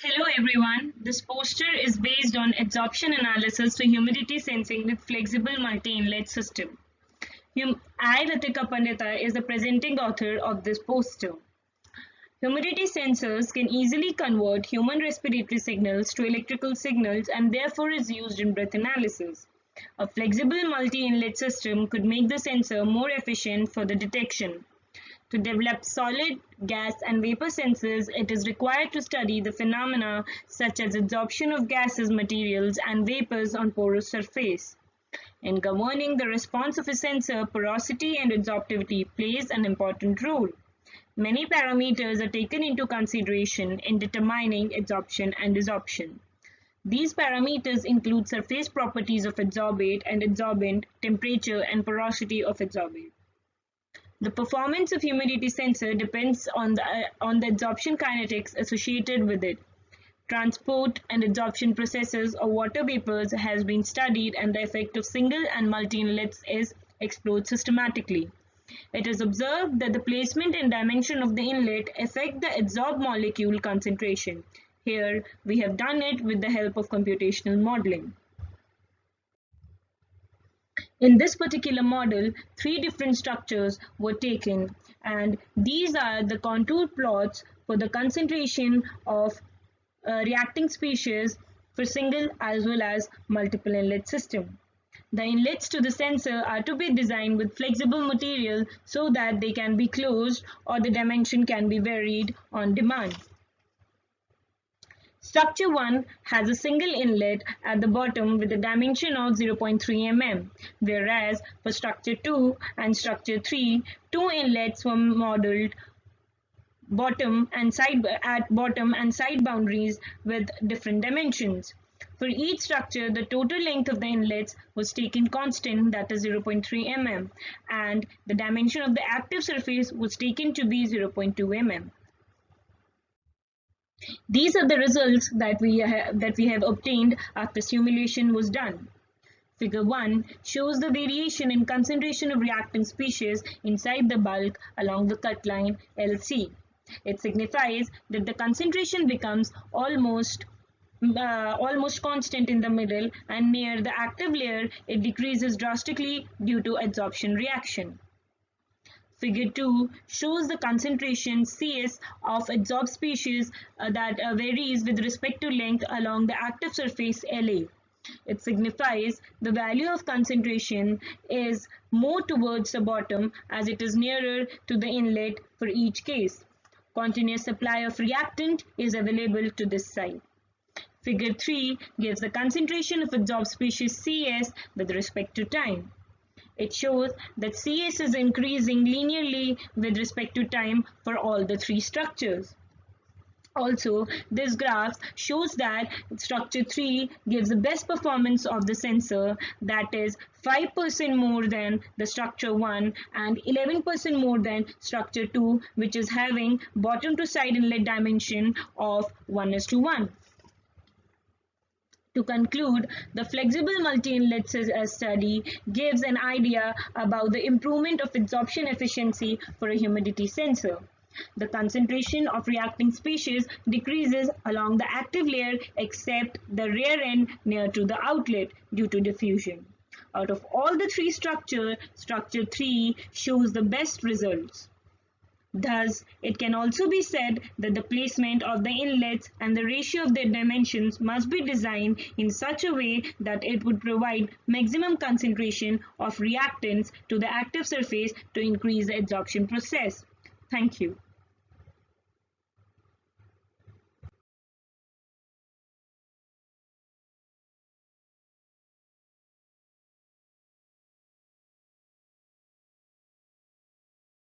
Hello everyone, this poster is based on adsorption analysis for humidity sensing with flexible multi-inlet system. I, Reetika Pandita, is the presenting author of this poster. Humidity sensors can easily convert human respiratory signals to electrical signals and therefore is used in breath analysis. A flexible multi-inlet system could make the sensor more efficient for the detection. To develop solid, gas and vapor sensors, it is required to study the phenomena such as adsorption of gases, materials and vapors on porous surface. In governing the response of a sensor, porosity and adsorptivity plays an important role. Many parameters are taken into consideration in determining adsorption and desorption. These parameters include surface properties of adsorbate and adsorbent, temperature and porosity of adsorbate. The performance of humidity sensor depends on the adsorption kinetics associated with it. Transport and adsorption processes of water vapors has been studied and the effect of single and multi-inlets is explored systematically. It is observed that the placement and dimension of the inlet affect the adsorbed molecule concentration. Here we have done it with the help of computational modeling. In this particular model, 3 different structures were taken and these are the contour plots for the concentration of reacting species for single as well as multiple inlet system. The inlets to the sensor are to be designed with flexible material so that they can be closed or the dimension can be varied on demand. Structure 1 has a single inlet at the bottom with a dimension of 0.3 mm, whereas for structure 2 and structure 3, 2 inlets were modeled bottom and side boundaries with different dimensions. For each structure, the total length of the inlets was taken constant, that is 0.3 mm, and the dimension of the active surface was taken to be 0.2 mm. These are the results that we have obtained after simulation was done. Figure 1 shows the variation in concentration of reacting species inside the bulk along the cut line LC. It signifies that the concentration becomes almost constant in the middle, and near the active layer it decreases drastically due to adsorption reaction. Figure 2 shows the concentration Cs of adsorbed species that varies with respect to length along the active surface La. It signifies the value of concentration is more towards the bottom as it is nearer to the inlet for each case. Continuous supply of reactant is available to this side. Figure 3 gives the concentration of adsorbed species Cs with respect to time. It shows that Cs is increasing linearly with respect to time for all the 3 structures. Also, this graph shows that structure 3 gives the best performance of the sensor, that is 5% more than the structure 1 and 11% more than structure 2, which is having bottom to side inlet dimension of 1:1. To conclude, the flexible multi-inlet study gives an idea about the improvement of adsorption efficiency for a humidity sensor. The concentration of reacting species decreases along the active layer except the rear end near to the outlet due to diffusion. Out of all the 3 structures, structure 3 shows the best results. Thus, it can also be said that the placement of the inlets and the ratio of their dimensions must be designed in such a way that it would provide maximum concentration of reactants to the active surface to increase the adsorption process. Thank you.